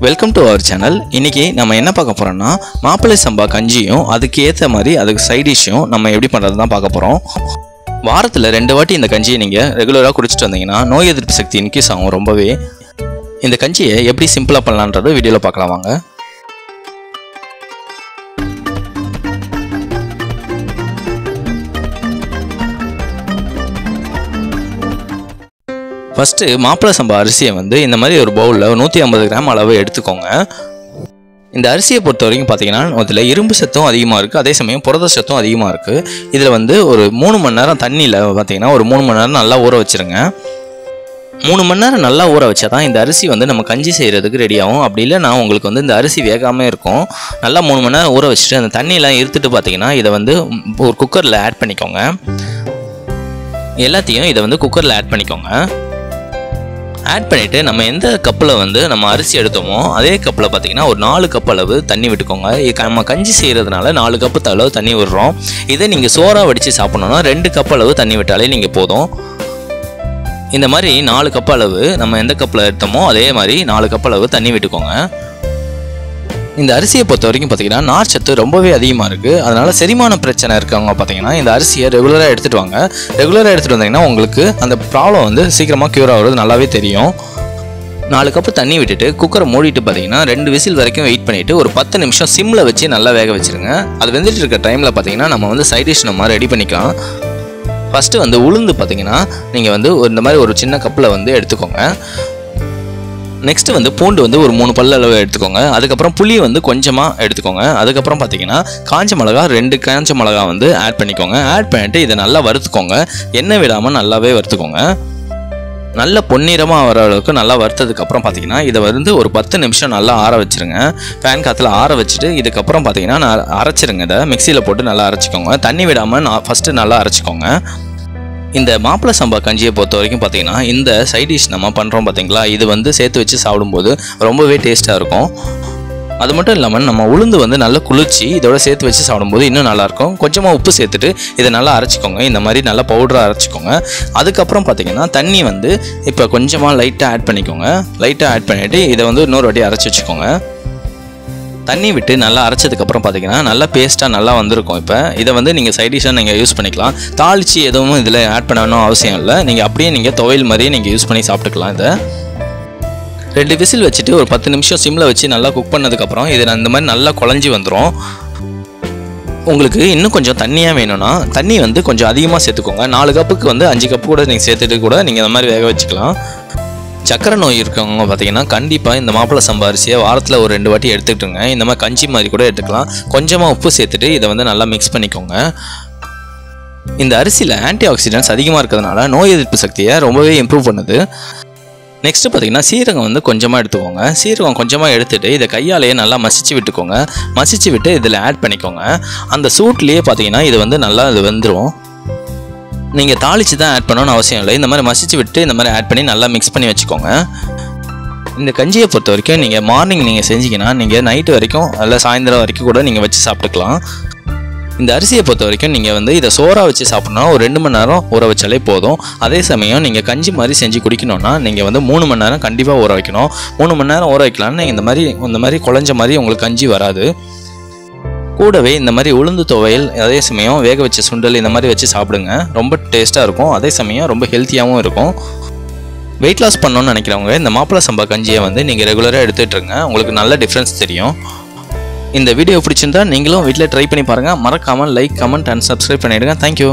Welcome to our channel. இன்னைக்கு நம்ம என்ன பார்க்க போறோம்னா மாப்பிள்ளை சம்பா கஞ்சியும் அதுக்கு ஏற்ற மாதிரி அதுக்கு சைட் டிஷ்ஷும் நம்ம எப்படி பண்ணுறது தான் பார்க்க போகிறோம். வாரத்தில் 2 வாட்டி இந்த கஞ்சியை நீங்கள் ரெகுலராக குடிச்சிட்டு வந்தீங்கன்னா நோய் எதிர்ப்பு சக்தி இன்க்ரீஸ் ஆகும் ரொம்பவே. இந்த கஞ்சியை எப்படி சிம்பிளாக பண்ணலான்றது வீடியோவில் பார்க்கலாம் வாங்க. ஃபஸ்ட்டு மாப்பிள்ளை சம்பா அரிசியை இந்த மாதிரி ஒரு பவுலில் 150 கிராம் அளவு எடுத்துக்கோங்க. இந்த அரிசியை பொறுத்த வரைக்கும் பார்த்தீங்கன்னா அதில் இரும்பு சத்தும் அதிகமாக இருக்குது, அதே சமயம் புரத சத்தும் அதிகமாக இருக்குது. இதில் ஒரு 3 மணி நேரம் தண்ணியில் பார்த்தீங்கன்னா ஒரு 3 மணி நேரம் நல்லா ஊற வச்சுருங்க. 3 மணி நேரம் நல்லா ஊற வச்சா தான் இந்த அரிசி நம்ம கஞ்சி செய்கிறதுக்கு ரெடி ஆகும். அப்படி இல்லைனா உங்களுக்கு இந்த அரிசி வேகாமல் இருக்கும். நல்லா 3 மணி நேரம் ஊற வச்சுட்டு அந்த தண்ணியெலாம் இருத்துட்டு பார்த்தீங்கன்னா இதை ஒரு குக்கரில் ஆட் பண்ணிக்கோங்க. எல்லாத்தையும் இதை குக்கரில் ஆட் பண்ணிக்கோங்க. ஆட் பண்ணிவிட்டு நம்ம எந்த கப்பில் நம்ம அரிசி எடுத்தோமோ அதே கப்பில் பார்த்தீங்கன்னா ஒரு 4 கப் அளவு தண்ணி விட்டுக்கோங்க. நம்ம கஞ்சி செய்கிறதுனால 4 கப்பு அளவு தண்ணி விடுறோம். இதை நீங்கள் சோறாக வடித்து சாப்பிட்ணுன்னா 2 கப் அளவு தண்ணி விட்டாலே நீங்கள் போதும். இந்த மாதிரி 4 கப் அளவு நம்ம எந்த கப்பில் எடுத்தோமோ அதே மாதிரி 4 கப் அளவு தண்ணி விட்டுக்கோங்க. இந்த அரிசியை பொறுத்த வரைக்கும் பார்த்தீங்கன்னா நார் சத்து ரொம்பவே அதிகமாக இருக்குது. அதனால் செரிமான பிரச்சனை இருக்கவங்க பார்த்தீங்கன்னா இந்த அரிசியை ரெகுலராக எடுத்துகிட்டு வாங்க. ரெகுலராக எடுத்துகிட்டு வந்தீங்கன்னா உங்களுக்கு அந்த ப்ராப்ளம் சீக்கிரமாக க்யூர் ஆகுறது நல்லாவே தெரியும். 4 கப்பு தண்ணி விட்டுட்டு குக்கரை மூடிட்டு பார்த்தீங்கன்னா 2 விசில் வரைக்கும் வெயிட் பண்ணிவிட்டு ஒரு 10 நிமிஷம் சிம்மில் வச்சு நல்லா வேக வச்சுருங்க. அது வெந்துட்டு இருக்க டைமில் பார்த்தீங்கன்னா நம்ம சைட் டிஷ் நம்ம ரெடி பண்ணிக்கலாம். ஃபஸ்ட்டு உளுந்து பார்த்தீங்கன்னா நீங்கள் இந்த மாதிரி ஒரு சின்ன கப்பில் எடுத்துக்கோங்க. நெக்ஸ்ட்டு பூண்டு ஒரு 3 பல் அளவு எடுத்துக்கோங்க. அதுக்கப்புறம் புளி கொஞ்சமாக எடுத்துக்கோங்க. அதுக்கப்புறம் பார்த்தீங்கன்னா காஞ்ச மிளகா 2 காஞ்ச மிளகா ஆட் பண்ணிக்கோங்க. ஆட் பண்ணிவிட்டு இதை நல்லா வறுத்துக்கோங்க. எண்ணெய் விடாமல் நல்லாவே வறுத்துக்கோங்க. நல்ல பொன்னிறமாக வர அளவுக்கு நல்லா வறுத்ததுக்கப்புறம் பார்த்தீங்கன்னா இதை ஒரு 10 நிமிஷம் நல்லா ஆற வச்சுருங்க. ஃபேன் காற்றுல ஆற வச்சுட்டு இதுக்கப்புறம் பார்த்தீங்கன்னா நான் அரைச்சிருங்க. இதை மிக்சியில் போட்டு நல்லா அரைச்சிக்கோங்க. தண்ணி விடாமல் ஃபஸ்ட்டு நல்லா அரைச்சிக்கோங்க. இந்த மாப்பிள்ளை சம்பா கஞ்சியை பொறுத்த வரைக்கும் பார்த்தீங்கன்னா இந்த சைட் டிஷ் நம்ம பண்ணுறோம் பார்த்தீங்களா, இது சேர்த்து வச்சு சாப்பிடும்போது ரொம்பவே டேஸ்ட்டாக இருக்கும். அது மட்டும் இல்லாமல் நம்ம உளுந்து நல்லா குளிர்ச்சி இதோட சேர்த்து வச்சு சாப்பிடும்போது இன்னும் நல்லாயிருக்கும். கொஞ்சமாக உப்பு சேர்த்துட்டு இதை நல்லா அரைச்சிக்கோங்க. இந்த மாதிரி நல்லா பவுடராக அரைச்சிக்கோங்க. அதுக்கப்புறம் பார்த்தீங்கன்னா தண்ணி இப்போ கொஞ்சமாக லைட்டாக ஆட் பண்ணிக்கோங்க. லைட்டாக ஆட் பண்ணிவிட்டு இதை இன்னொரு வாட்டி அரைச்சி வச்சுக்கோங்க. தண்ணி விட்டு நல்லா அரைச்சதுக்கப்புறம் பார்த்தீங்கன்னா நல்லா பேஸ்ட்டாக நல்லா வந்திருக்கும். இப்போ இதை நீங்கள் சைட் டிஷ்ஷாக நீங்கள் யூஸ் பண்ணிக்கலாம். தாளித்து எதுவும் இதில் ஆட் பண்ணணும் அவசியம் இல்லை. நீங்கள் அப்படியே நீங்கள் துவையல் மாதிரியே நீங்கள் யூஸ் பண்ணி சாப்பிட்டுக்கலாம். இதை 2 விசில் வச்சுட்டு ஒரு 10 நிமிஷம் சிம்மில் வச்சு நல்லா குக் பண்ணதுக்கப்புறம் இது இந்த மாதிரி நல்லா குழஞ்சி வந்துடும். உங்களுக்கு இன்னும் கொஞ்சம் தண்ணியாக வேணும்னா தண்ணி கொஞ்சம் அதிகமாக சேர்த்துக்கோங்க. 4 கப்புக்கு 5 கப்பு கூட நீங்கள் சேர்த்துட்டு கூட நீங்கள் இந்த மாதிரி வேக வச்சுக்கலாம். சக்கரை நோய் இருக்கவங்க பார்த்தீங்கன்னா கண்டிப்பாக இந்த மாப்பிள்ளை சம்பா அரிசியை வாரத்தில் ஒரு 2 வாட்டி எடுத்துக்கிட்டுங்க. இந்த மாதிரி கஞ்சி மாதிரி கூட எடுத்துக்கலாம். கொஞ்சமாக உப்பு சேர்த்துட்டு இதை நல்லா மிக்ஸ் பண்ணிக்கோங்க. இந்த அரிசியில் ஆன்டி ஆக்சிடென்ட்ஸ் அதிகமாக இருக்கிறதுனால நோய் எதிர்ப்பு சக்தியை ரொம்பவே இம்ப்ரூவ் பண்ணுது. நெக்ஸ்ட்டு பார்த்தீங்கன்னா சீரகம் கொஞ்சமாக எடுத்துக்கோங்க. சீரகம் கொஞ்சமாக எடுத்துகிட்டு இதை கையாலேயே நல்லா மசிச்சு விட்டுக்கோங்க. மசிச்சு விட்டு இதில் ஆட் பண்ணிக்கோங்க. அந்த சூட்லேயே பார்த்தீங்கன்னா இது நல்லா வெந்துடும். நீங்கள் தாளித்து தான் ஆட் பண்ணணும்னு அவசியம் இல்லை. இந்த மாதிரி மசிச்சு விட்டு இந்த மாதிரி ஆட் பண்ணி நல்லா மிக்ஸ் பண்ணி வச்சுக்கோங்க. இந்த கஞ்சியை பொறுத்த வரைக்கும் நீங்கள் மார்னிங் நீங்கள் செஞ்சீங்கன்னா நீங்கள் நைட்டு வரைக்கும் இல்லை சாயந்தரம் வரைக்கும் கூட நீங்கள் வச்சு சாப்பிட்டுக்கலாம். இந்த அரிசியை பொறுத்த வரைக்கும் நீங்கள் இதை சோறாக வச்சு சாப்பிட்னா ஒரு 2 மணி நேரம் ஊற வச்சாலே போதும். அதே சமயம் நீங்கள் கஞ்சி மாதிரி செஞ்சு குடிக்கணும்னா நீங்கள் 3 மணி நேரம் கண்டிப்பாக ஊற வைக்கணும். 3 மணி நேரம் ஊற வைக்கலான்னு இந்த மாதிரி குழஞ்ச மாதிரி உங்களுக்கு கஞ்சி வராது. கூடவே இந்த மாதிரி உளுந்து துவையல் அதே சமயம் வேக வச்ச சுண்டல் இந்த மாதிரி வச்சு சாப்பிடுங்க. ரொம்ப டேஸ்ட்டாக இருக்கும். அதே சமயம் ரொம்ப ஹெல்த்தியாகவும் இருக்கும். வெயிட் லாஸ் பண்ணணும்னு நினைக்கிறவங்க இந்த மாப்பிள்ளை சம்பா கஞ்சியை நீங்கள் ரெகுலராக எடுத்துகிட்ருங்க. உங்களுக்கு நல்ல டிஃப்ரென்ஸ் தெரியும். இந்த வீடியோ பிடிச்சிருந்தா நீங்களும் வீட்டில் ட்ரை பண்ணி பாருங்கள். மறக்காமல் லைக், கமெண்ட் அண்ட் சப்ஸ்கிரைப் பண்ணிவிடுங்க. தேங்க்யூ.